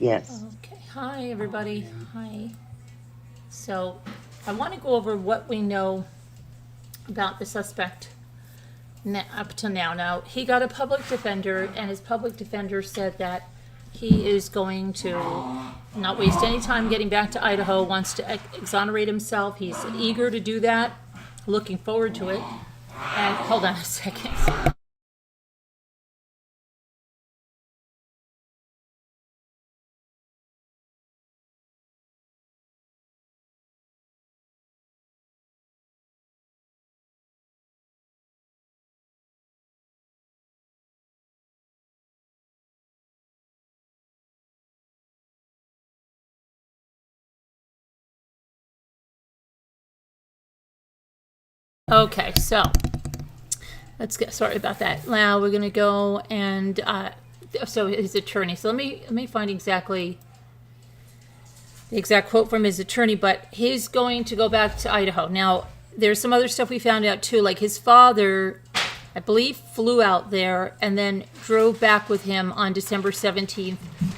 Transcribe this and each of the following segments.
Yes. Okay. Hi, everybody. Hi. So, I want to go over what we know about the suspect up to now. Now, he got a public defender, and his public defender said that he is going to not waste any time getting back to Idaho, wants to exonerate himself. He's eager to do that, looking forward to it. And hold on a second. Okay, so let's get, sorry about that. Now we're gonna go and so his attorney. So let me find exactly the exact quote from his attorney. But he's going to go back to Idaho. Now there's some other stuff we found out too. Like his father, I believe, flew out there and then drove back with him on December 17th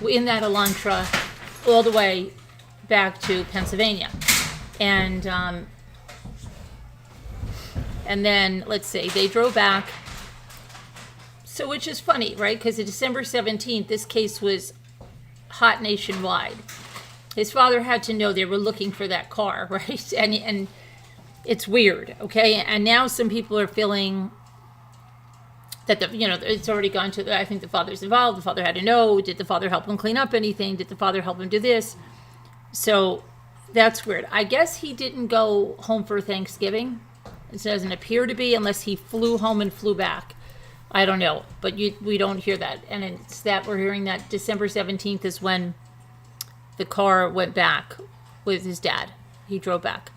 in that Elantra all the way back to Pennsylvania, and then, let's see, they drove back. So, which is funny, right? Because on December 17th, this case was hot nationwide. His father had to know they were looking for that car, right? And it's weird, okay? And now some people are feeling that, it's already gone to, I think the father's involved. The father had to know. Did the father help him clean up anything? Did the father help him do this? So, that's weird. I guess he didn't go home for Thanksgiving. It doesn't appear to be, unless he flew home and flew back. I don't know, but we don't hear that. And it's that we're hearing that December 17th is when the car went back with his dad. He drove back.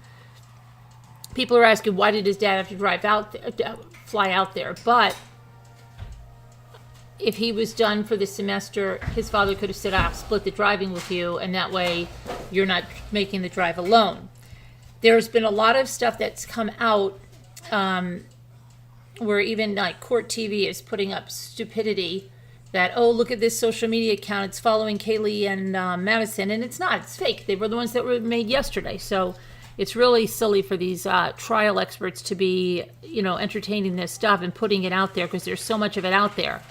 People are asking, why did his dad have to drive out, fly out there? But if he was done for the semester, his father could have said, I'll split the driving with you, and that way you're not making the drive alone. There's been a lot of stuff that's come out where even like Court TV is putting up stupidity that, oh, look at this social media account. It's following Kaylee and Madison. And it's not. It's fake. They were the ones that were made yesterday. So it's really silly for these trial experts to be, entertaining this stuff and putting it out there because there's so much of it out there.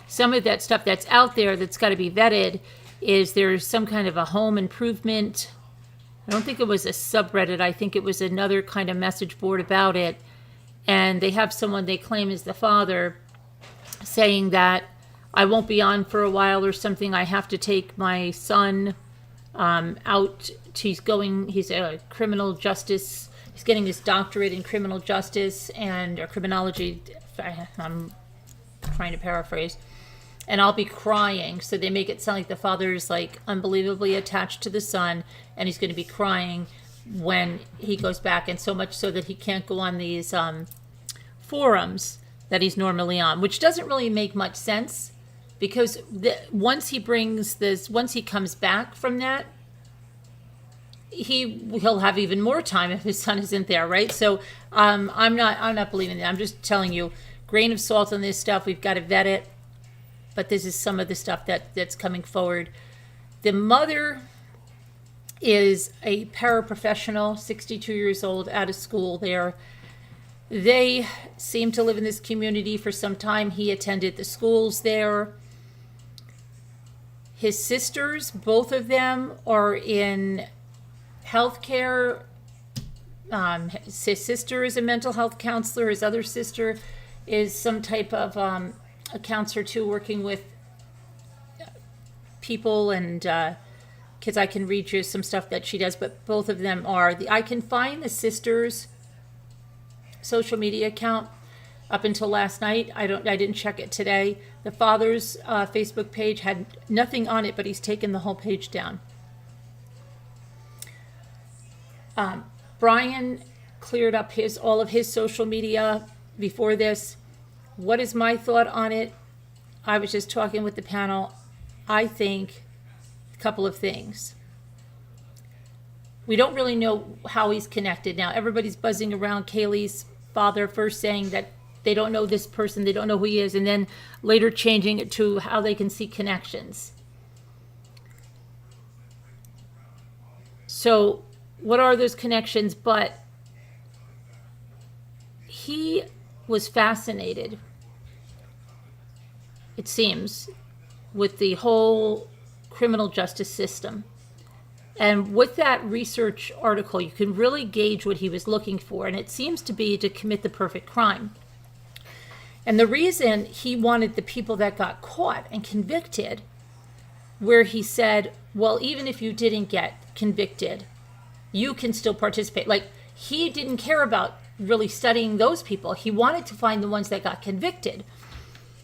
Some of that stuff that's out there that's got to be vetted is there's some kind of a home improvement. I don't think it was a subreddit. I think it was another kind of message board about it. And they have someone they claim is the father saying that I won't be on for a while or something. I have to take my son out. He's a criminal justice. He's getting his doctorate in criminal justice or criminology. I'm trying to paraphrase. And I'll be crying. So they make it sound like the father's like unbelievably attached to the son, and he's going to be crying when he goes back, and so much so that he can't go on these forums that he's normally on, which doesn't really make much sense because once he comes back from that, he'll have even more time if his son isn't there, right? So I'm not believing that. I'm just telling you, grain of salt on this stuff. We've got to vet it. But this is some of the stuff that's coming forward. The mother is a paraprofessional, 62 years old, out of school there. They seem to live in this community for some time. He attended the schools there. His sisters, both of them, are in healthcare. His sister is a mental health counselor. His other sister is some type of a counselor too, working with people and kids. I can read you some stuff that she does, but both of them are. I can find the sister's social media account up until last night. I didn't check it today. The father's Facebook page had nothing on it, but he's taken the whole page down. Bryan cleared up all of his social media before this. What is my thought on it? I was just talking with the panel. I think a couple of things. We don't really know how he's connected. Now, everybody's buzzing around Kaylee's father, first saying that they don't know this person, they don't know who he is, and then later changing it to how they can see connections. So what are those connections? But he was fascinated, it seems, with the whole criminal justice system. And with that research article, you can really gauge what he was looking for. And it seems to be to commit the perfect crime. And the reason he wanted the people that got caught and convicted, where he said, well, even if you didn't get convicted, you can still participate. Like, he didn't care about really studying those people. He wanted to find the ones that got convicted.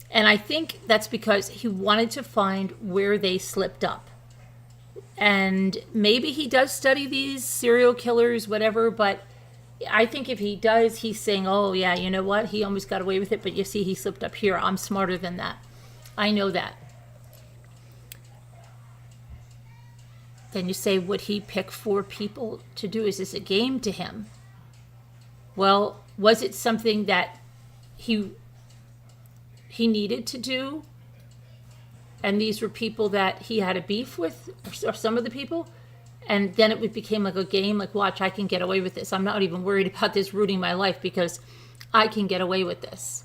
And I think that's because he wanted to find where they slipped up. And maybe he does study these serial killers, whatever, but I think if he does, he's saying, oh, yeah, you know what? He almost got away with it, but you see, he slipped up here. I'm smarter than that. I know that. Then you say, would he pick 4 people to do? Is this a game to him? Well, was it something that he needed to do? And these were people that he had a beef with, or some of the people, and then it became like a game, like, watch, I can get away with this. I'm not even worried about this ruining my life because I can get away with this.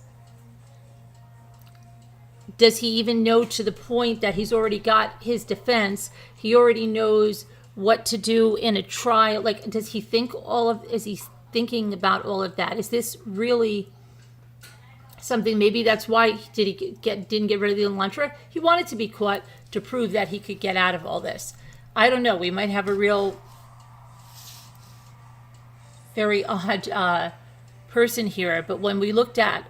Does he even know to the point that he's already got his defense? He already knows what to do in a trial. Like, does he think is he thinking about all of that? Is this really something? Maybe that's why didn't get rid of the Elantra. He wanted to be caught to prove that he could get out of all this. I don't know. We might have a real, very odd person here. But when we looked at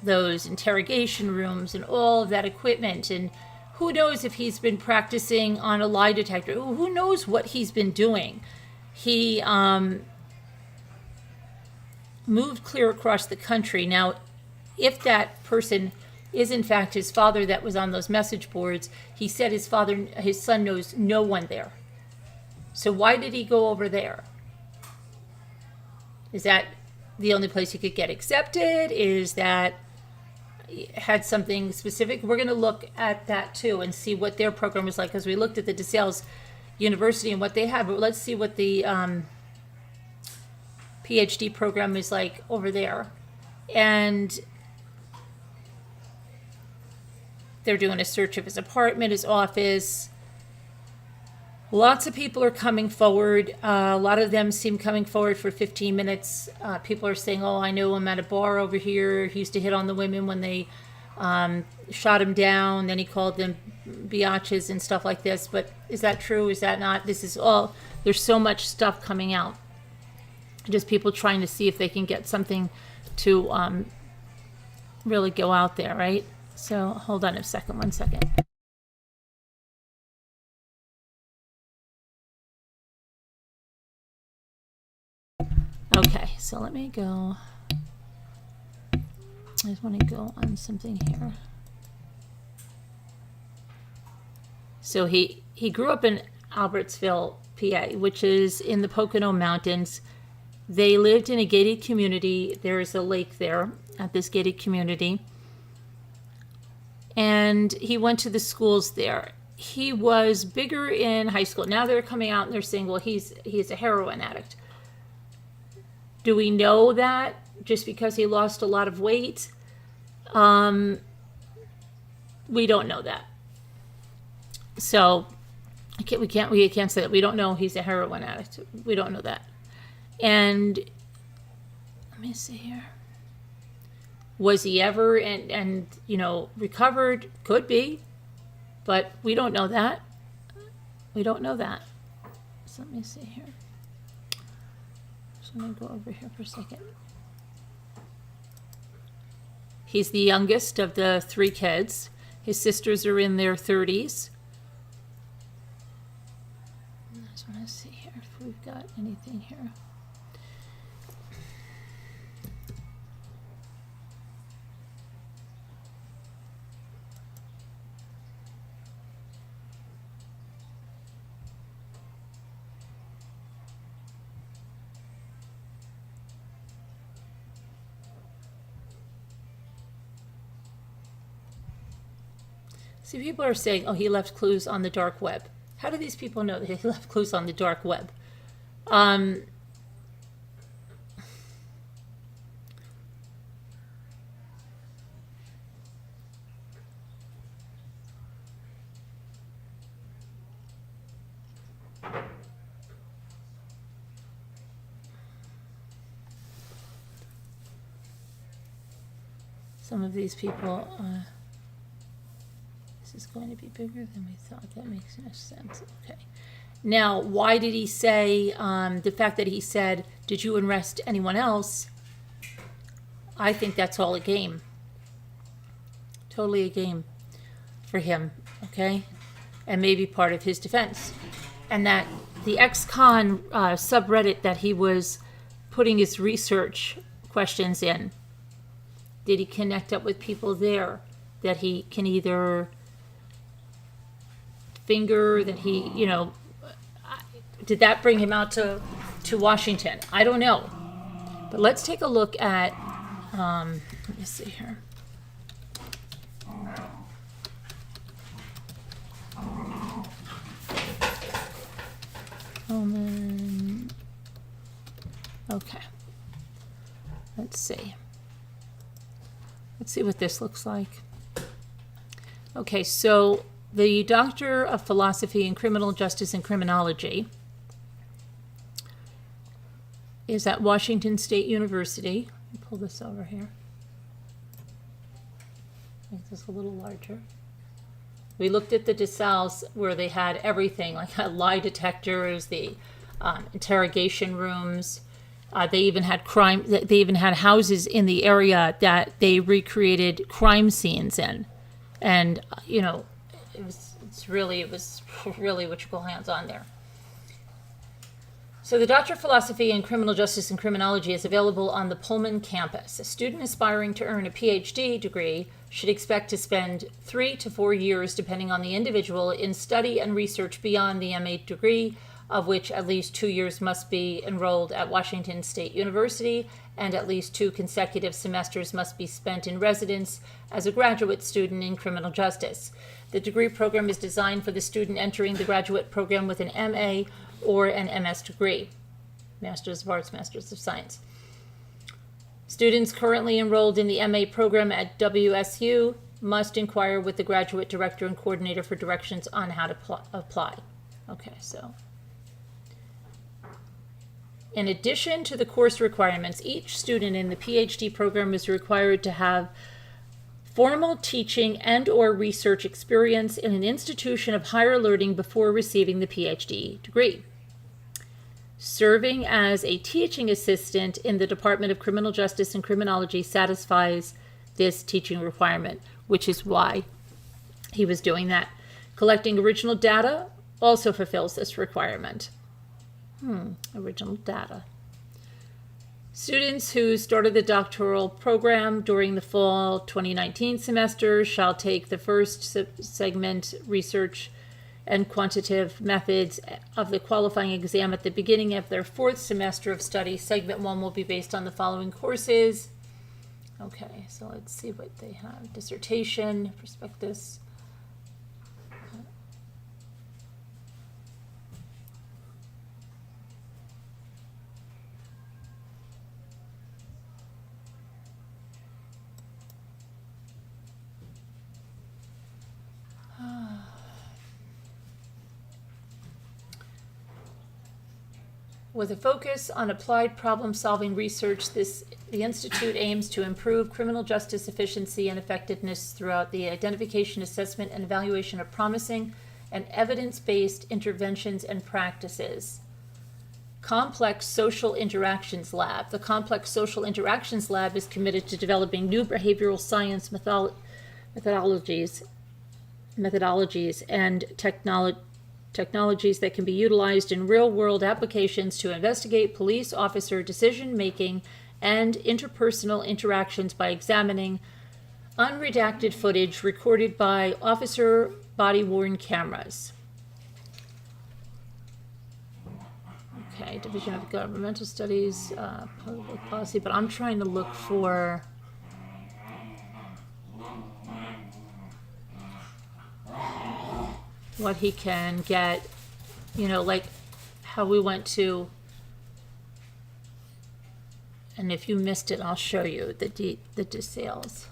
those interrogation rooms and all of that equipment, and who knows if he's been practicing on a lie detector? Who knows what he's been doing? He moved clear across the country. Now, if that person is in fact his father that was on those message boards, he said his son knows no one there. So why did he go over there? Is that the only place he could get accepted? Is that had something specific? We're going to look at that too and see what their program was like, because we looked at the DeSales University and what they have, but let's see what the PhD program is like over there. And they're doing a search of his apartment, his office. Lots of people are coming forward. A lot of them seem coming forward for 15 minutes. People are saying, oh, I know him at a bar over here. He used to hit on the women when they shot him down. Then he called them biatches and stuff like this. But is that true? Is that not? This is all, there's so much stuff coming out. Just people trying to see if they can get something to really go out there, right? So hold on a second, 1 second. Okay, so let me go. I just want to go on something here. So he grew up in Albertsville, PA, which is in the Pocono Mountains. They lived in a gated community. There is a lake there at this gated community. And he went to the schools there. He was bigger in high school. Now they're coming out and they're saying, well, he's a heroin addict. Do we know that just because he lost a lot of weight? We don't know that. So we can't say that. We don't know he's a heroin addict. We don't know that. And let me see here. Was he ever and recovered? Could be, but we don't know that. We don't know that. So let me see here. So I'm going to go over here for a second. He's the youngest of the 3 kids. His sisters are in their 30s. I just want to see here if we've got anything here. See, people are saying, oh, he left clues on the dark web. How do these people know that he left clues on the dark web? Some of these people, this is going to be bigger than we thought. That makes no sense. Okay. Now, why did he say, the fact that he said, did you arrest anyone else? I think that's all a game. Totally a game for him, okay? And maybe part of his defense. And that the ex-con subreddit that he was putting his research questions in, did he connect up with people there that he can either finger, that he, you know, did that bring him out to Washington? I don't know. But let's take a look at, let me see here. Okay. Let's see. Let's see what this looks like. Okay, so the Doctor of Philosophy in Criminal Justice and Criminology is at Washington State University. Let me pull this over here. Make this a little larger. We looked at the DeSales where they had everything, like lie detectors, the interrogation rooms. They even had They even had houses in the area that they recreated crime scenes in, and you know, it was really what you call hands-on there. So the Doctor of Philosophy in Criminal Justice and Criminology is available on the Pullman campus. A student aspiring to earn a PhD degree should expect to spend 3 to 4 years, depending on the individual, in study and research beyond the MA degree, of which at least 2 years must be enrolled at Washington State University, and at least 2 consecutive semesters must be spent in residence as a graduate student in criminal justice. The degree program is designed for the student entering the graduate program with an MA or an MS degree, Masters of Arts, Masters of Science. Students currently enrolled in the MA program at WSU must inquire with the graduate director and coordinator for directions on how to apply. Okay, so in addition to the course requirements, each student in the PhD program is required to have formal teaching and or research experience in an institution of higher learning before receiving the PhD degree. Serving as a teaching assistant in the Department of Criminal Justice and Criminology satisfies this teaching requirement, which is why he was doing that. Collecting original data also fulfills this requirement. Original data. Students who started the doctoral program during the fall 2019 semester shall take the first segment research and quantitative methods of the qualifying exam at the beginning of their 4th semester of study. Segment 1 will be based on the following courses. Okay, so let's see what they have. Dissertation, prospectus. With a focus on applied problem-solving research, the Institute aims to improve criminal justice efficiency and effectiveness throughout the identification, assessment, and evaluation of promising and evidence-based interventions and practices. Complex Social Interactions Lab. The Complex Social Interactions Lab is committed to developing new behavioral science methodologies and technologies that can be utilized in real-world applications to investigate police officer decision-making and interpersonal interactions by examining unredacted footage recorded by officer body-worn cameras. Okay, Division of Governmental Studies, Public Policy, but I'm trying to look for what he can get, you know, like how we went to And if you missed it, I'll show you the details.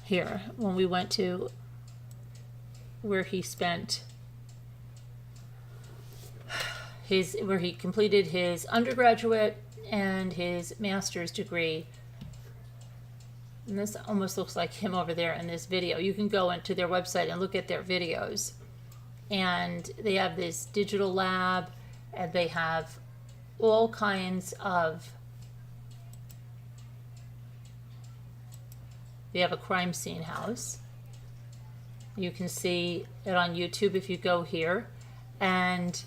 Here, when we went to where he spent where he completed his undergraduate and his master's degree. And this almost looks like him over there in this video. You can go into their website and look at their videos. And they have this digital lab, and they have all kinds of, they have a crime scene house. You can see it on YouTube if you go here. And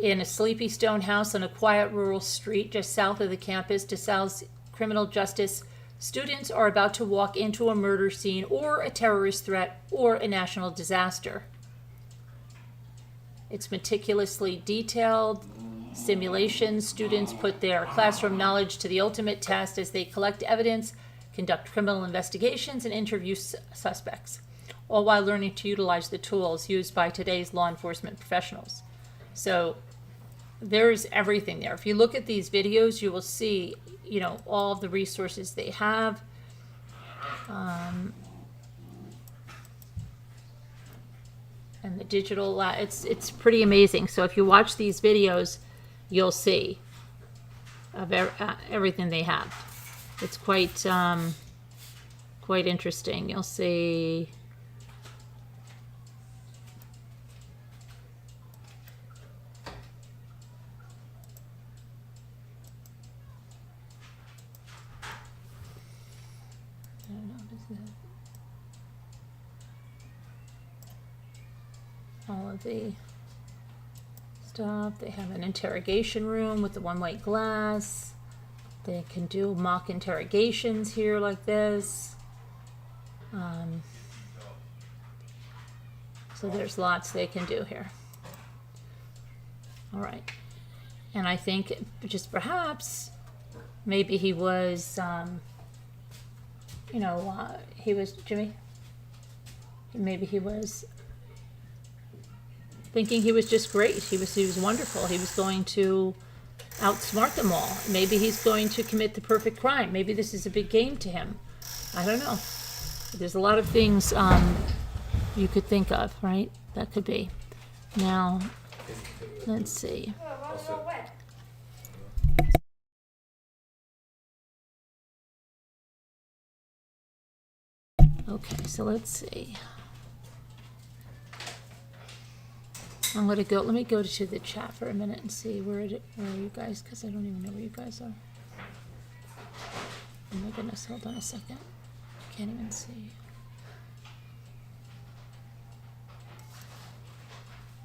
in a sleepy stone house on a quiet rural street just south of the campus, DeSalle's criminal justice students are about to walk into a murder scene or a terrorist threat or a national disaster. It's meticulously detailed simulations. Students put their classroom knowledge to the ultimate test as they collect evidence, conduct criminal investigations, and interview suspects, all while learning to utilize the tools used by today's law enforcement professionals. So there's everything there. If you look at these videos, you will see, you know, all of the resources they have. And the digital, it's pretty amazing. So if you watch these videos, you'll see of everything they have. It's quite interesting. You'll see. All of the stuff. They have an interrogation room with the one-way glass. They can do mock interrogations here like this. So there's lots they can do here. All right. And I think just perhaps maybe he was, he was, Jimmy, maybe he was thinking he was just great. He was wonderful. He was going to outsmart them all. Maybe he's going to commit the perfect crime. Maybe this is a big game to him. I don't know. There's a lot of things you could think of, right? That could be. Now, let's see. Okay, so let's see. I'm gonna go. Let me go to the chat for a minute and see where are you guys? Because I don't even know where you guys are. Oh my goodness! Hold on a second. I can't even see.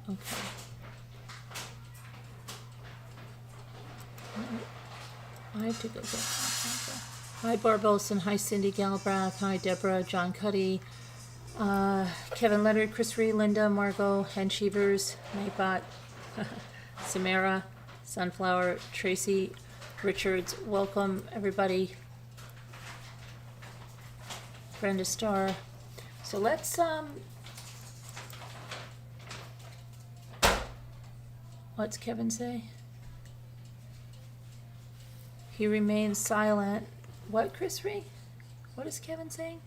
Okay. I have to go get that. Hi, Barb Olson. Hi, Cindy Galbraith. Hi, Deborah. John Cuddy. Kevin Leonard, Chris Ree, Linda, Margot, Hen Cheevers, Nightbot, Samara, Sunflower, Tracy, Richards. Welcome, everybody. Brenda Starr. So let's, what's Kevin say? He remains silent. What, Chris Ree? What is Kevin saying?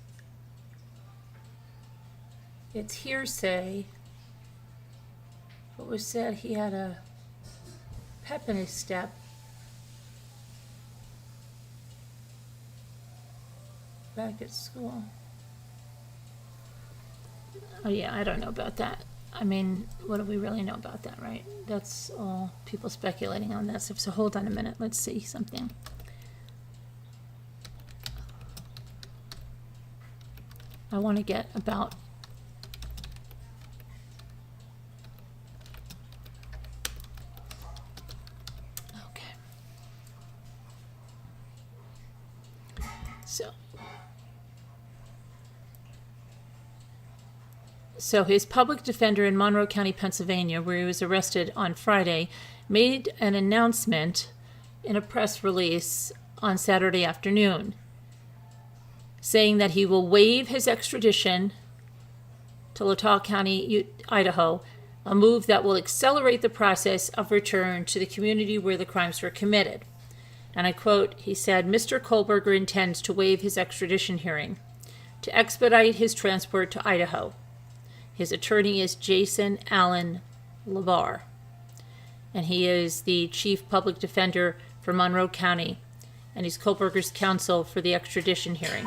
It's hearsay. What was said, he had a pep in his step. Back at school. Oh yeah, I don't know about that. I mean, what do we really know about that, right? That's all people speculating on that stuff. So hold on a minute, let's see something. I want to get about So his public defender in Monroe County, Pennsylvania, where he was arrested on Friday, made an announcement in a press release on Saturday afternoon. saying that he will waive his extradition to Latah County, Idaho, a move that will accelerate the process of return to the community where the crimes were committed. And I quote, he said, Mr. Kohberger intends to waive his extradition hearing to expedite his transport to Idaho. His attorney is Jason Allen LeVar, and he is the chief public defender for Monroe County, and he's Kohberger's counsel for the extradition hearing.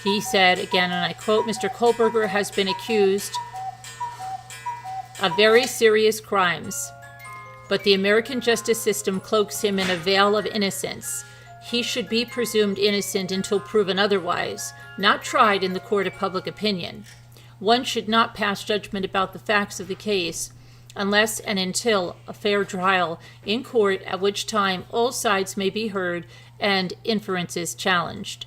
He said, again, and I quote, Mr. Kohberger has been accused of very serious crimes, but the American justice system cloaks him in a veil of innocence. He should be presumed innocent until proven otherwise, not tried in the court of public opinion. One should not pass judgment about the facts of the case unless and until a fair trial in court, at which time all sides may be heard and inferences challenged.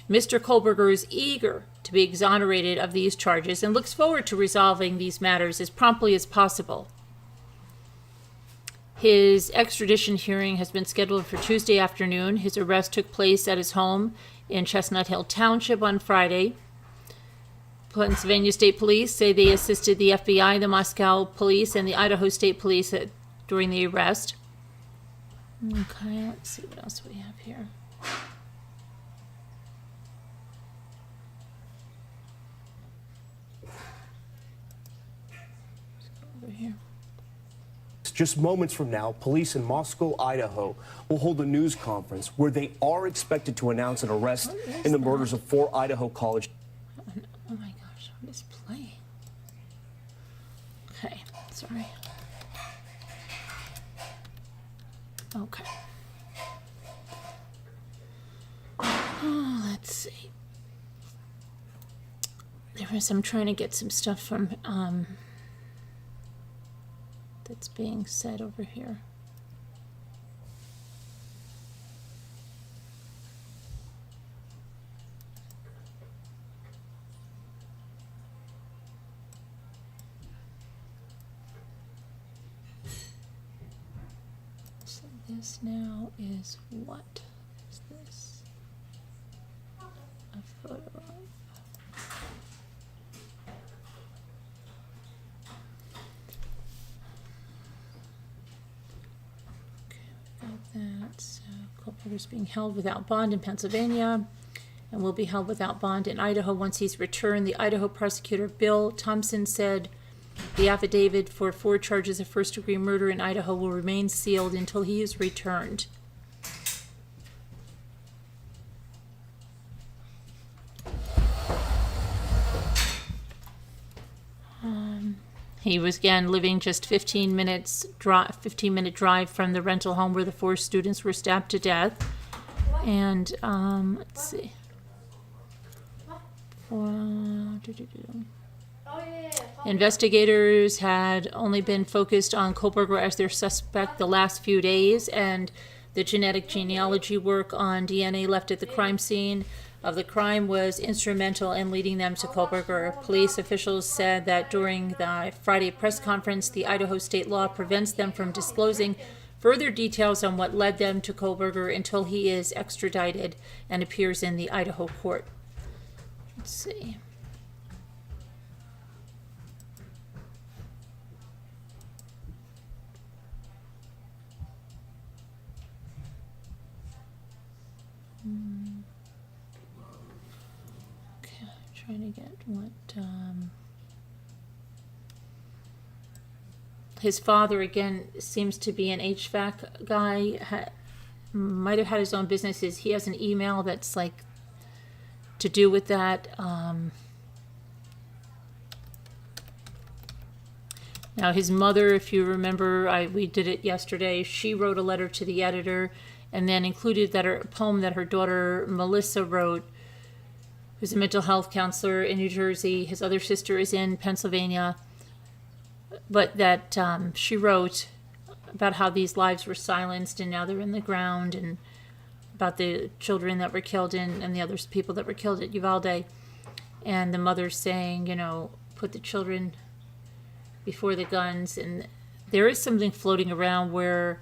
Mr. Kohberger is eager to be exonerated of these charges and looks forward to resolving these matters as promptly as possible. His extradition hearing has been scheduled for Tuesday afternoon. His arrest took place at his home in Chestnut Hill Township on Friday. Pennsylvania State Police say they assisted the FBI, the Moscow Police, and the Idaho State Police during the arrest. Okay, let's see what else we have here. Over here. Just moments from now, police in Moscow, Idaho, will hold a news conference where they are expected to announce an arrest in the murders of 4 Idaho college. Oh my gosh, what is playing? Okay, sorry. Okay. Oh, let's see. I'm trying to get some stuff from that's being said over here. So this now is what is this? A photo of. That so Kohberger is being held without bond in Pennsylvania and will be held without bond in Idaho once he's returned. The Idaho prosecutor Bill Thompson said the affidavit for 4 charges of first-degree murder in Idaho will remain sealed until he is returned. He was again living just 15-minute drive from the rental home where the 4 students were stabbed to death. And let's see. Investigators had only been focused on Kohberger as their suspect the last few days, and the genetic genealogy work on DNA left at the crime scene of the crime was instrumental in leading them to Kohberger. Police officials said that during the Friday press conference, the Idaho state law prevents them from disclosing further details on what led them to Kohberger until he is extradited and appears in the Idaho court. Let's see. Trying to get what his father again seems to be an HVAC guy. Might have had his own businesses. He has an email that's like to do with that. Now his mother, if you remember, we did it yesterday. She wrote a letter to the editor, and then included that a poem that her daughter Melissa wrote, who's a mental health counselor in New Jersey. His other sister is in Pennsylvania. But that she wrote about how these lives were silenced and now they're in the ground, and about the children that were killed and the other people that were killed at Uvalde. And the mother saying, put the children before the guns. And there is something floating around where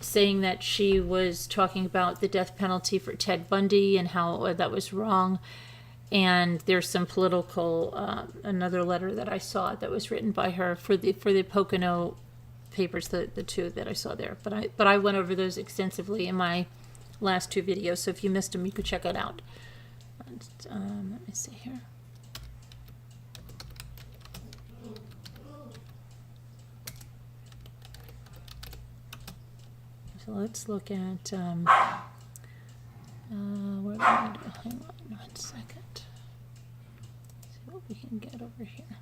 saying that she was talking about the death penalty for Ted Bundy and how that was wrong. And there's some political, another letter that I saw that was written by her for the Pocono papers, the two that I saw there. But I went over those extensively in my last two videos, so if you missed them, you could check it out. Let me see here. So let's look at, what am I going to do? Hang on 1 second. See what we can get over here.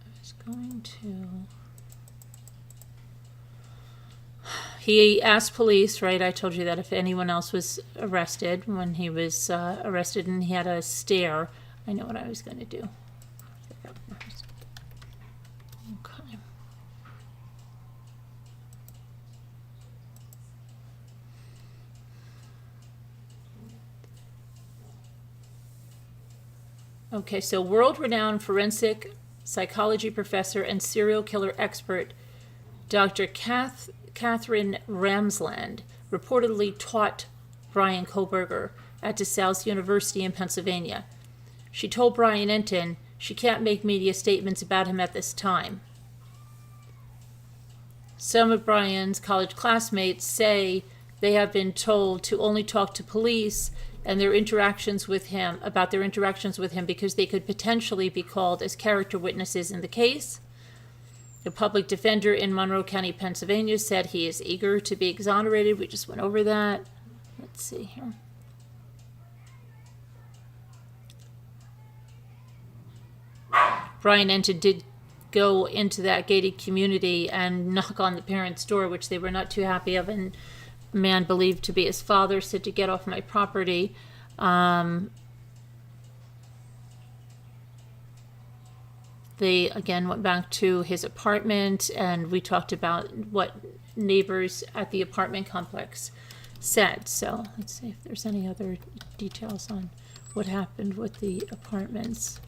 I was going to... He asked police, right? I told you that if anyone else was arrested, when he was arrested and he had a stare, I know what I was going to do. Okay. Okay, so world-renowned forensic psychology professor and serial killer expert Dr. Catherine Ramsland reportedly taught Bryan Kohberger at DeSales University in Pennsylvania. She told Brian Enton she can't make media statements about him at this time. Some of Brian's college classmates say they have been told to only talk to police and their interactions with him, about their interactions with him, because they could potentially be called as character witnesses in the case. The public defender in Monroe County, Pennsylvania, said he is eager to be exonerated. We just went over that. Let's see here. Brian Enton did go into that gated community and knock on the parents' door, which they were not too happy of, and a man believed to be his father said, to get off my property. They again went back to his apartment, and we talked about what neighbors at the apartment complex said. So let's see if there's any other details on what happened with the apartments.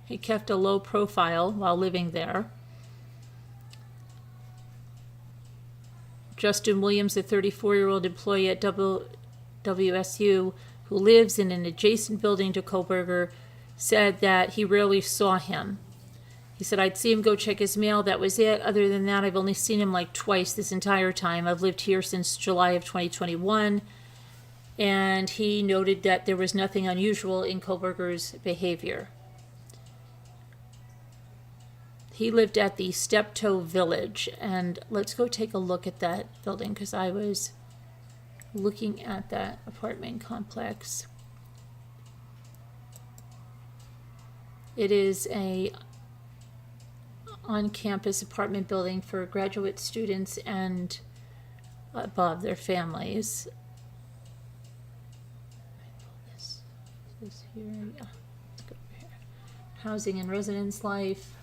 He kept a low profile while living there. Justin Williams, a 34-year-old employee at WSU who lives in an adjacent building to Kohberger, said that he rarely saw him. He said, I'd see him go check his mail, that was it. Other than that, I've only seen him like twice this entire time. I've lived here since July of 2021. And he noted that there was nothing unusual in Kohberger's behavior. He lived at the Steptoe Village, and let's go take a look at that building, because I was looking at that apartment complex. It is a on-campus apartment building for graduate students and above their families. This here, yeah. Let's go over here. Housing and residence life.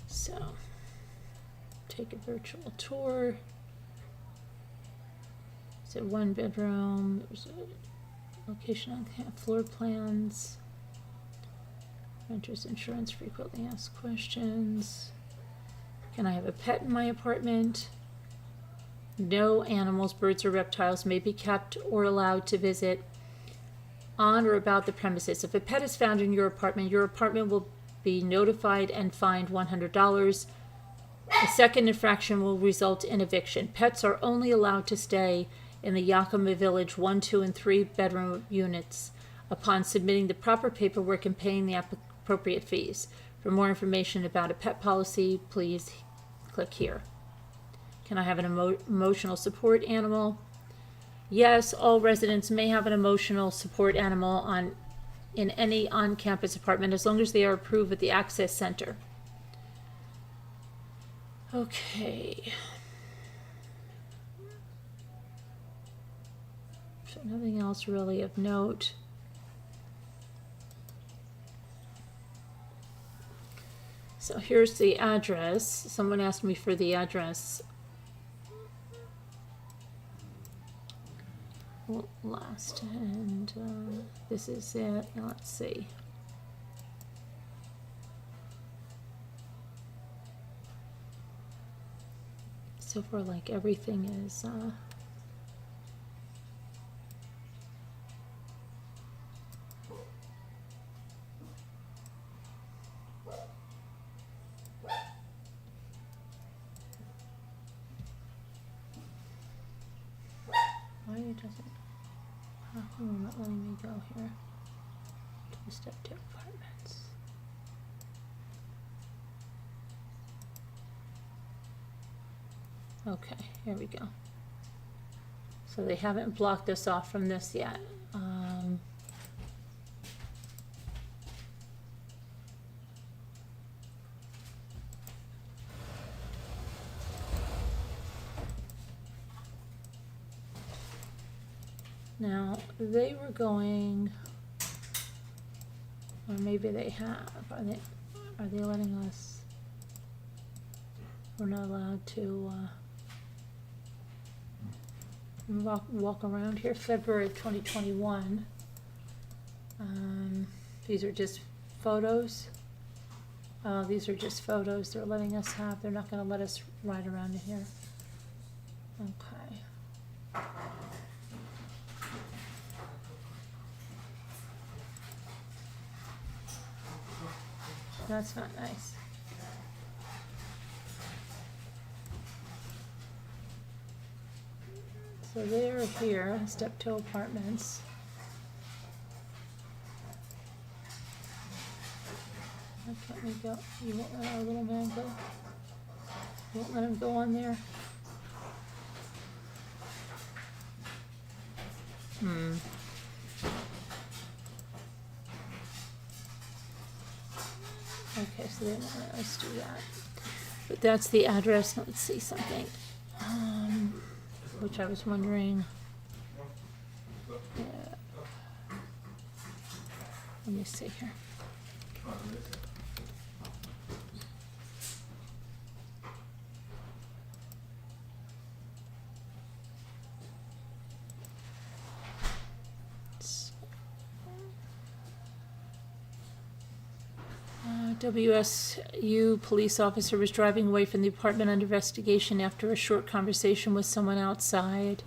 So, take a virtual tour. It's a 1-bedroom. There's a location on floor plans. Renters insurance frequently asked questions. Can I have a pet in my apartment? No animals, birds, or reptiles may be kept or allowed to visit on or about the premises. If a pet is found in your apartment will be notified and fined $100. A second infraction will result in eviction. Pets are only allowed to stay in the Yakima Village 1, 2, and 3 bedroom units upon submitting the proper paperwork and paying the appropriate fees. For more information about a pet policy, please click here. Can I have an emotional support animal? Yes, all residents may have an emotional support animal in any on-campus apartment as long as they are approved at the Access Center. Okay. So nothing else really of note. So here's the address. Someone asked me for the address last, and this is it. Now let's see. So far, like, everything is why it doesn't, how come you're not letting me go here to the step 2 apartments? Okay, here we go. So they haven't blocked us off from this yet. Now, they were going, or maybe they have, are they letting us, we're not allowed to walk around here. February of 2021. These are just photos. These are just photos they're letting us have. They're not going to let us ride around in here. Okay. That's not nice. So they're here, step 2 apartments. Why can't we go? You won't let our little man go? You won't let him go on there? Okay, so they won't let us do that. But that's the address. Let's see something. Which I was wondering. Yeah. Let me see here. WSU police officer was driving away from the apartment under investigation after a short conversation with someone outside.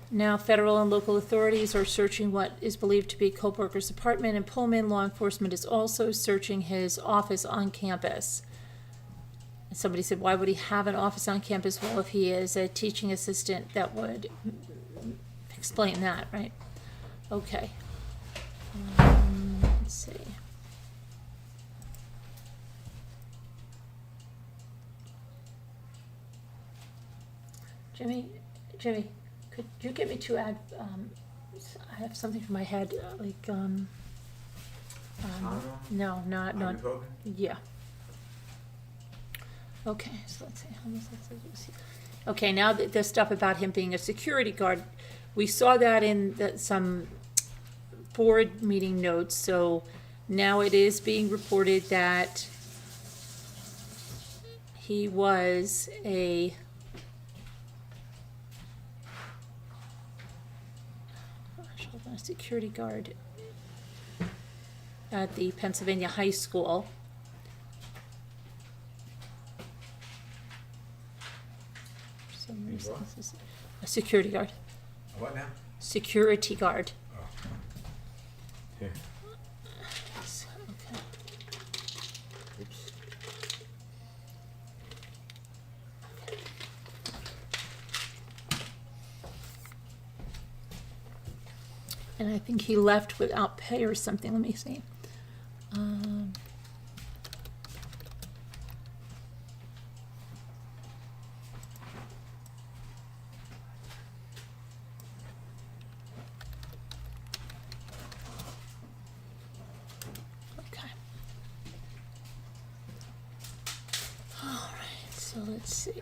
Now federal and local authorities are searching what is believed to be Kohberger's apartment. In Pullman, law enforcement is also searching his office on campus. And somebody said, why would he have an office on campus? Well, if he is a teaching assistant, that would explain that, right? Okay. Let's see. Jimmy, could you get me to add, I have something in my head, no, not, yeah. Okay, so let's see. Okay, now the stuff about him being a security guard, we saw that in some board meeting notes, so now it is being reported that he was a security guard at the Pennsylvania High School. For some reason, this is a security guard. What now? Security guard. Oh. Here. Okay. Oops. And I think he left without pay or something. Let me see. Okay. All right, so let's see.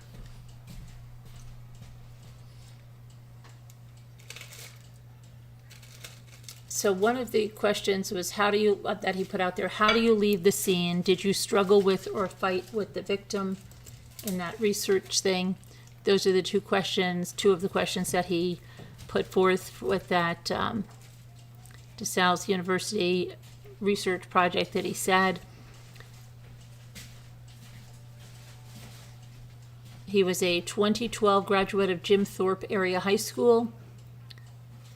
So one of the questions was, how do you, that he put out there, how do you leave the scene? Did you struggle with or fight with the victim in that research thing? Those are the two of the questions that he put forth with that DeSales University research project that he said. He was a 2012 graduate of Jim Thorpe Area High School.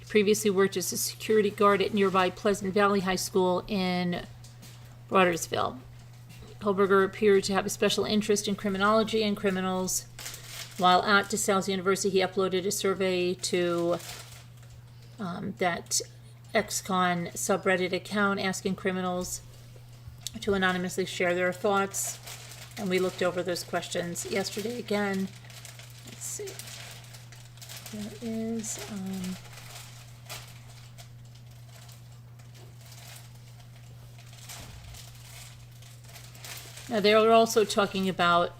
Previously worked as a security guard at nearby Pleasant Valley High School in Brodersville. Kohberger appeared to have a special interest in criminology and criminals. While at DeSales University, he uploaded a survey to that ex-con subreddit account asking criminals to anonymously share their thoughts. And we looked over those questions yesterday again. Let's see. There is... Now, they were also talking about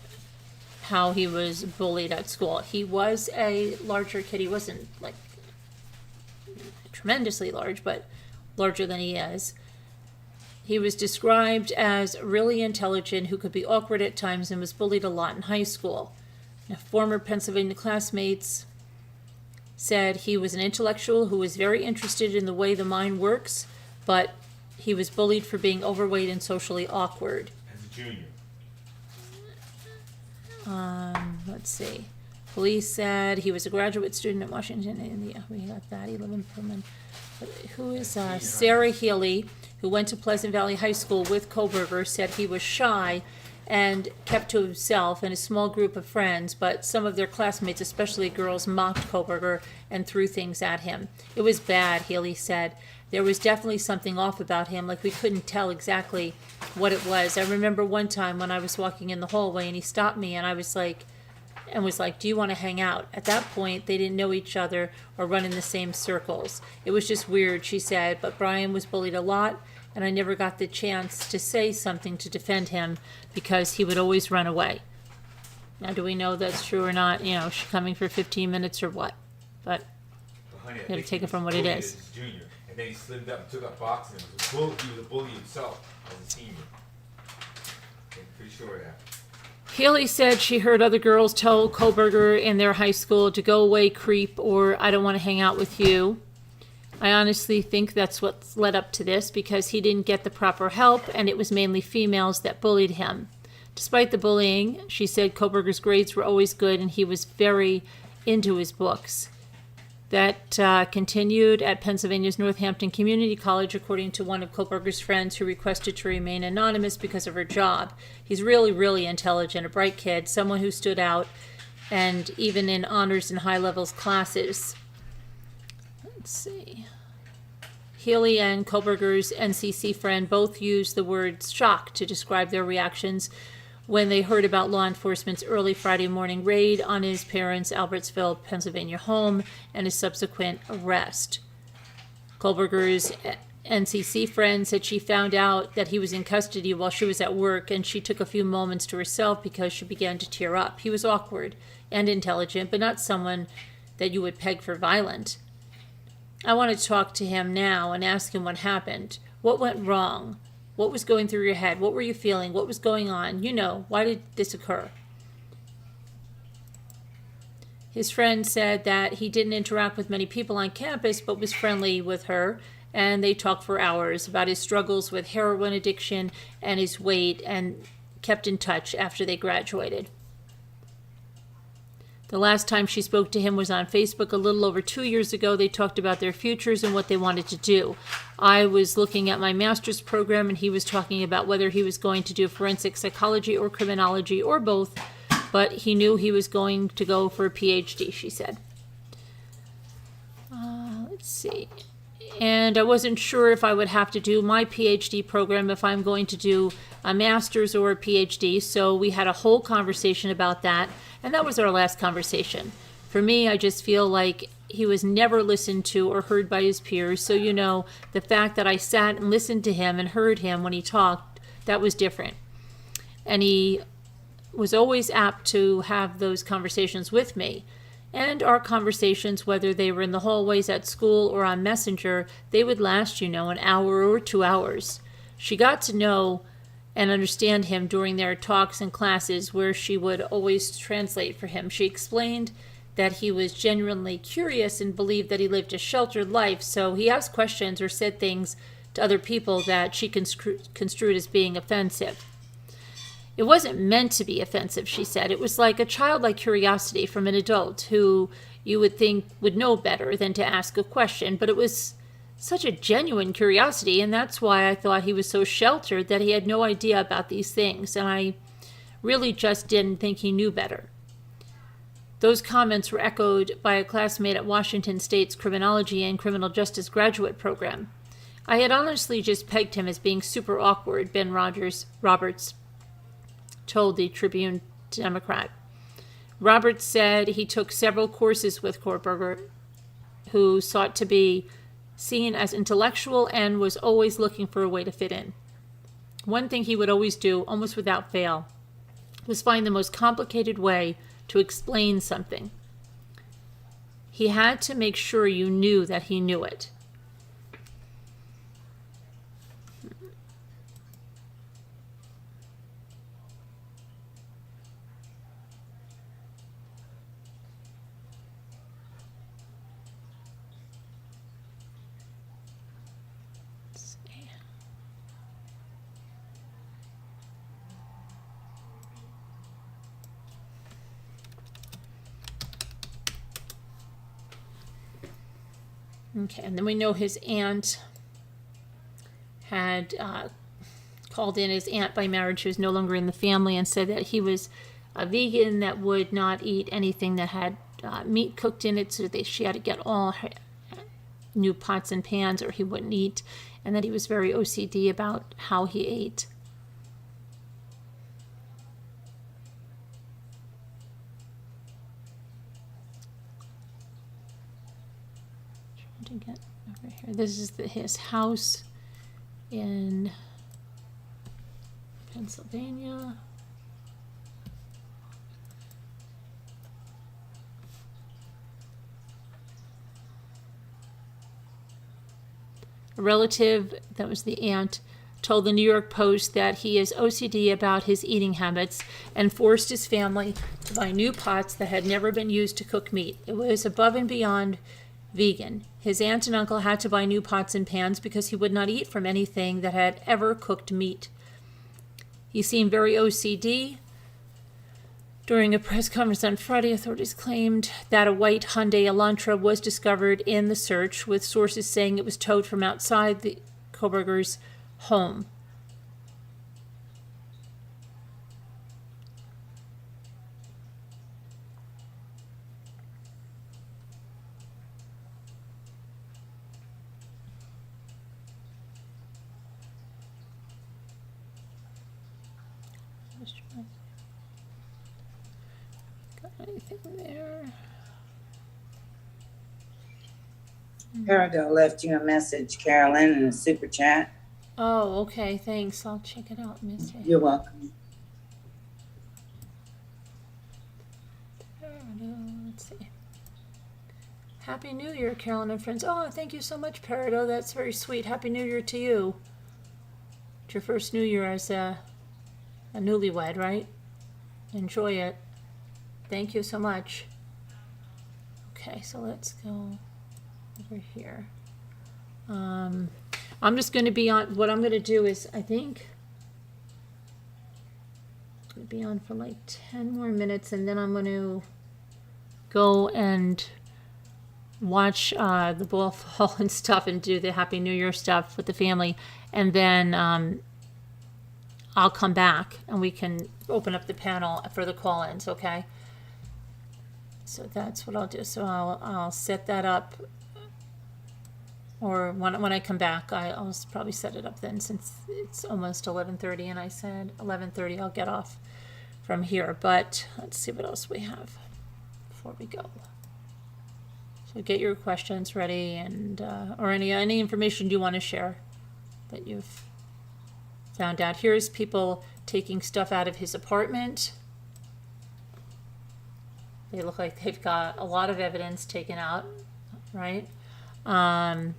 how he was bullied at school. He was a larger kid. He wasn't, like, tremendously large, but larger than he is. He was described as really intelligent, who could be awkward at times, and was bullied a lot in high school. Now, former Pennsylvania classmates said he was an intellectual who was very interested in the way the mind works, but he was bullied for being overweight and socially awkward. Junior. Let's see. Police said he was a graduate student at Washington. Yeah, we got that. 11 Perman. Who is Sarah Healy, who went to Pleasant Valley High School with Kohberger, said he was shy and kept to himself and a small group of friends, but some of their classmates, especially girls, mocked Kohberger and threw things at him. It was bad, Healy said. There was definitely something off about him, like we couldn't tell exactly what it was. I remember one time when I was walking in the hallway and he stopped me and I was like, do you want to hang out? At that point, they didn't know each other or run in the same circles. It was just weird, she said, but Bryan was bullied a lot and I never got the chance to say something to defend him because he would always run away. Now, do we know that's true or not? You know, is she coming for 15 minutes or what? But Honey, you gotta take it from what it is. Junior. And then he slimmed up and took up boxing. He was a bully himself as a senior. I'm pretty sure of that. Healy said she heard other girls tell Kohberger in their high school to go away, creep, or I don't want to hang out with you. I honestly think that's what's led up to this because he didn't get the proper help and it was mainly females that bullied him. Despite the bullying, she said Kohberger's grades were always good and he was very into his books. That continued at Pennsylvania's Northampton Community College, according to one of Kohberger's friends who requested to remain anonymous because of her job. He's really, really intelligent, a bright kid, someone who stood out, and even in honors and high levels classes. Let's see. Healy and Kohberger's NCC friend both used the word shock to describe their reactions when they heard about law enforcement's early Friday morning raid on his parents' Albertsville, Pennsylvania home and his subsequent arrest. Kohberger's NCC friend said she found out that he was in custody while she was at work and she took a few moments to herself because she began to tear up. He was awkward and intelligent, but not someone that you would peg for violent. I want to talk to him now and ask him what happened. What went wrong? What was going through your head? What were you feeling? What was going on? You know, why did this occur? His friend said that he didn't interact with many people on campus, but was friendly with her, and they talked for hours about his struggles with heroin addiction and his weight, and kept in touch after they graduated. The last time she spoke to him was on Facebook a little over 2 years ago. They talked about their futures and what they wanted to do. I was looking at my master's program, and he was talking about whether he was going to do forensic psychology or criminology or both, but he knew he was going to go for a PhD, she said. Let's see. And I wasn't sure if I would have to do my PhD program if I'm going to do a master's or a PhD, so we had a whole conversation about that. And that was our last conversation. For me, I just feel like he was never listened to or heard by his peers. So, you know, the fact that I sat and listened to him and heard him when he talked, that was different. And he was always apt to have those conversations with me. And our conversations, whether they were in the hallways at school or on Messenger, they would last, an hour or 2 hours. She got to know and understand him during their talks and classes where she would always translate for him. She explained that he was genuinely curious and believed that he lived a sheltered life, so he asked questions or said things to other people that she construed as being offensive. It wasn't meant to be offensive, she said. It was like a childlike curiosity from an adult who you would think would know better than to ask a question, but it was such a genuine curiosity, and that's why I thought he was so sheltered that he had no idea about these things, and I really just didn't think he knew better. Those comments were echoed by a classmate at Washington State's Criminology and Criminal Justice graduate program. I had honestly just pegged him as being super awkward, Ben Roberts told the Tribune Democrat. Roberts said he took several courses with Kohberger, who sought to be seen as intellectual and was always looking for a way to fit in. One thing he would always do, almost without fail, was find the most complicated way to explain something. He had to make sure you knew that he knew it. Okay, and then we know his aunt had called in his aunt by marriage, who was no longer in the family, and said that he was a vegan that would not eat anything that had meat cooked in it, so she had to get all new pots and pans or he wouldn't eat, and that he was very OCD about how he ate. To get over here. This is his house in Pennsylvania. A relative, that was the aunt, told the New York Post that he is OCD about his eating habits and forced his family to buy new pots that had never been used to cook meat. It was above and beyond vegan. His aunt and uncle had to buy new pots and pans because he would not eat from anything that had ever cooked meat. He seemed very OCD. During a press conference on Friday, authorities claimed that a white Hyundai Elantra was discovered in the search, with sources saying it was towed from outside the Kohberger's home. Got anything there? Peridot left you a message, Carolyn, in a super chat. Oh, okay, thanks. I'll check it out, Missy. You're welcome. Let's see. Happy New Year, Carolyn and friends. Oh, thank you so much, Peridot. That's very sweet. Happy New Year to you. It's your first New Year as a newlywed, right? Enjoy it. Thank you so much. Okay, so let's go over here. I'm just going to be on, what I'm going to do is, I think, I'm going to be on for like 10 more minutes, and then I'm going to go and watch the ball fall and stuff and do the Happy New Year stuff with the family, and then I'll come back and we can open up the panel for the call-ins, okay? So that's what I'll do. So I'll set that up, or when I come back, I'll probably set it up then, since it's almost 11:30, and I said 11:30 I'll get off from here. But let's see what else we have before we go. So get your questions ready, and or any information you want to share that you've found out. Here's people taking stuff out of his apartment. They look like they've got a lot of evidence taken out, right?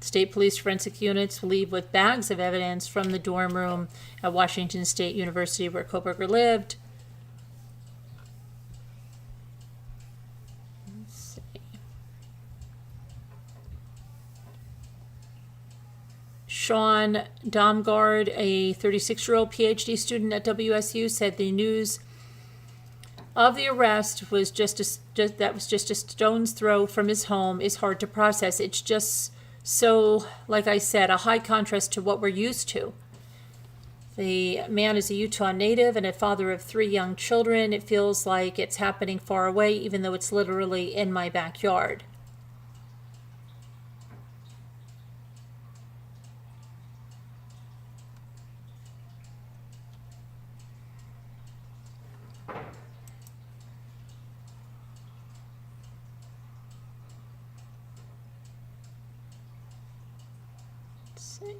State police forensic units leave with bags of evidence from the dorm room at Washington State University where Kohberger lived. Let's see. Sean Domgard, a 36-year-old PhD student at WSU, said the news of the arrest was just a stone's throw from his home is hard to process. It's just so, like I said, a high contrast to what we're used to. The man is a Utah native and a father of 3 young children. It feels like it's happening far away, even though it's literally in my backyard. See.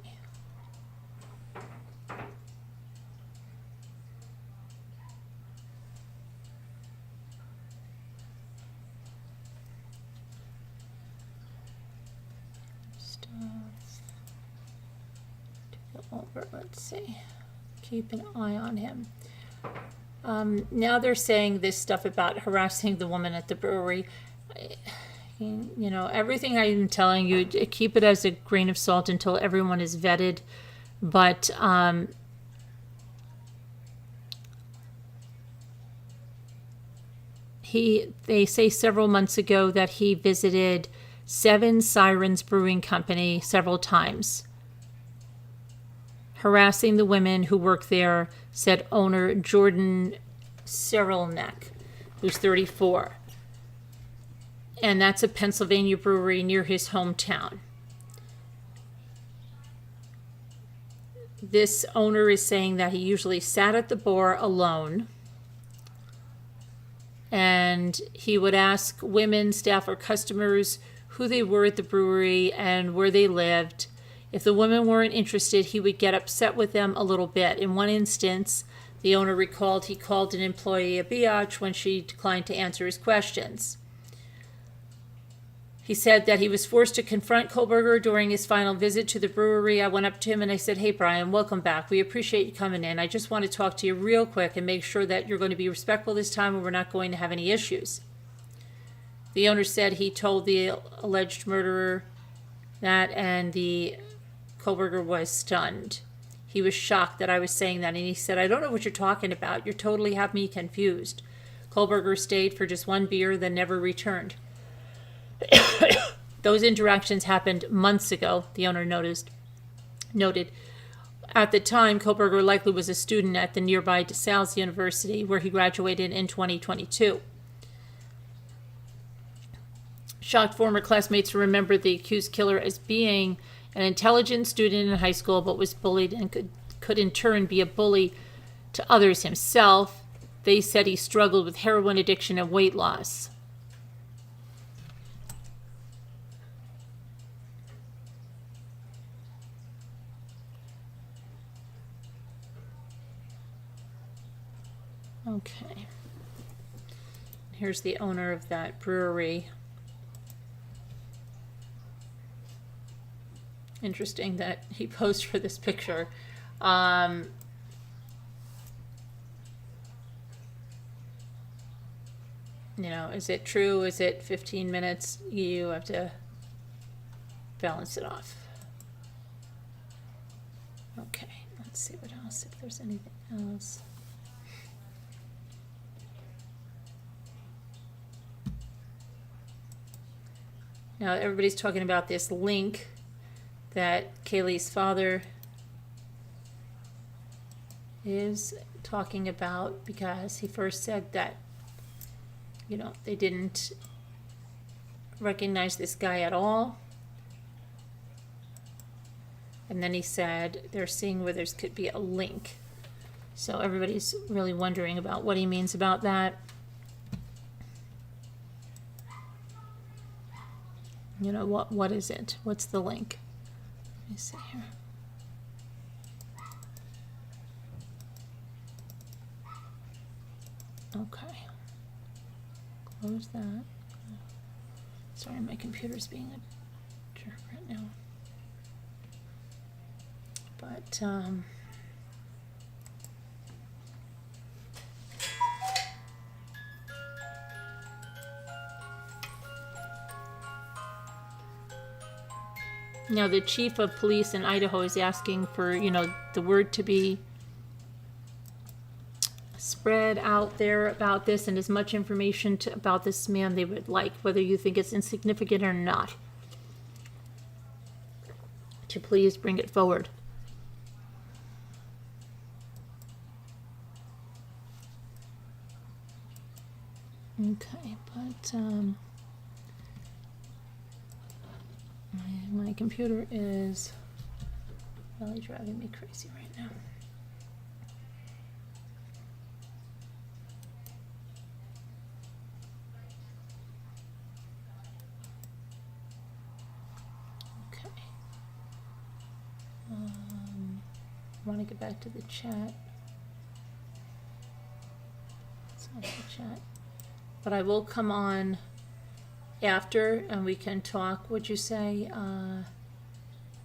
Let's see. Keep an eye on him. Now they're saying this stuff about harassing the woman at the brewery. You know, everything I'm telling you, keep it as a grain of salt until everyone is vetted. But they say several months ago that he visited Seven Sirens Brewing Company several times, harassing the women who work there, said owner Jordan Cyrilnek, who's 34. And that's a Pennsylvania brewery near his hometown. This owner is saying that he usually sat at the bar alone, and he would ask women, staff, or customers who they were at the brewery and where they lived. If the women weren't interested, he would get upset with them a little bit. In one instance, the owner recalled he called an employee a biatch when she declined to answer his questions. He said that he was forced to confront Kohberger during his final visit to the brewery. I went up to him and I said, "Hey, Bryan, welcome back. We appreciate you coming in. I just want to talk to you real quick and make sure that you're going to be respectful this time and we're not going to have any issues." The owner said he told the alleged murderer that, and the Kohberger was stunned. He was shocked that I was saying that, and he said, "I don't know what you're talking about. You totally have me confused." Kohberger stayed for just one beer, then never returned. Those interactions happened months ago, the owner noted. At the time, Kohberger likely was a student at the nearby DeSales University, where he graduated in 2022. Shocked former classmates remembered the accused killer as being an intelligent student in high school, but was bullied and could in turn be a bully to others himself. They said he struggled with heroin addiction and weight loss. Okay. Here's the owner of that brewery. Interesting that he posed for this picture. You know, is it true? Is it 15 minutes? You have to balance it off. Okay, let's see what else, if there's anything else. Now everybody's talking about this link that Kaylee's father is talking about, because he first said that, you know, they didn't recognize this guy at all. And then he said they're seeing where there could be a link. So everybody's really wondering about what he means about that. You know, what is it? What's the link? Let me see here. Okay. Close that. Sorry, my computer's being a jerk right now. But, now the chief of police in Idaho is asking for, the word to be spread out there about this and as much information about this man they would like, whether you think it's insignificant or not, to please bring it forward. Okay, but my computer is really driving me crazy right now. Okay. I want to get back to the chat. It's not the chat. But I will come on after and we can talk. Would you say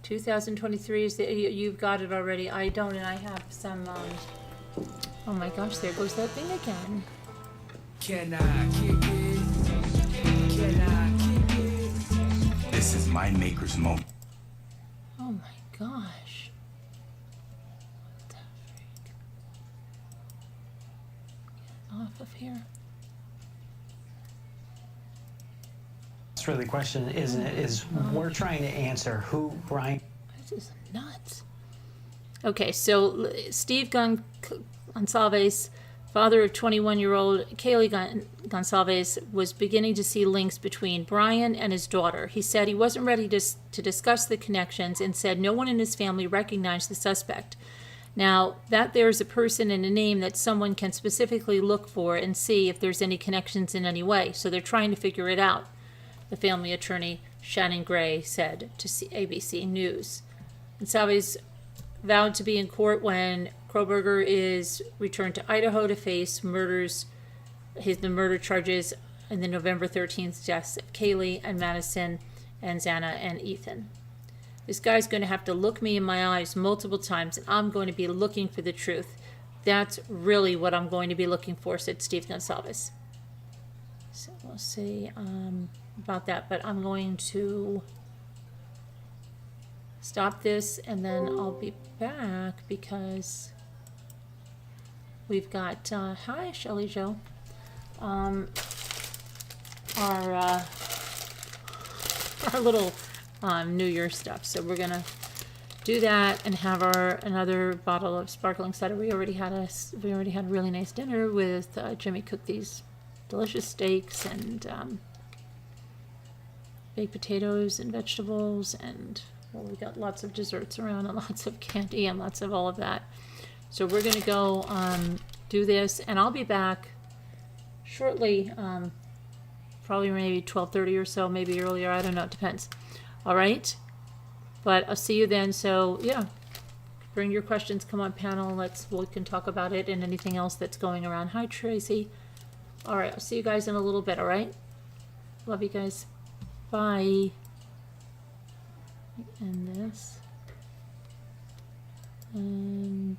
2023 is you've got it already? I don't, and I have some. Oh my gosh, there goes that thing again. Can I kick it? Can I kick it? This is my maker's moment. Oh my gosh. What the freak? Get off of here. That's really the question, isn't it? Is we're trying to answer who Bryan. This is nuts. Okay, so Steve Gonsalves, father of 21-year-old Kaylee Gonsalves, was beginning to see links between Bryan and his daughter. He said he wasn't ready to discuss the connections and said no one in his family recognized the suspect. Now, that there's a person and a name that someone can specifically look for and see if there's any connections in any way. So they're trying to figure it out, the family attorney Shannon Gray said to ABC News. Gonsalves vowed to be in court when Kohberger is returned to Idaho to face the murder charges in the November 13th deaths of Kaylee and Madison and Xana and Ethan. This guy's going to have to look me in my eyes multiple times, and I'm going to be looking for the truth. That's really what I'm going to be looking for, said Steve Gonsalves. So we'll see about that, but I'm going to stop this and then I'll be back because we've got hi Shelley Jo, our little New Year stuff. So we're gonna do that and have another bottle of sparkling cider. We already had a really nice dinner with Jimmy cooked these delicious steaks and baked potatoes and vegetables, and we got lots of desserts around and lots of candy and lots of all of that. So we're gonna go do this, and I'll be back shortly, probably maybe 12:30 or so, maybe earlier, I don't know, it depends. All right, but I'll see you then. So yeah, bring your questions, come on panel, we can talk about it and anything else that's going around. Hi Tracy. All right, I'll see you guys in a little bit. All right, love you guys. Bye. End this. And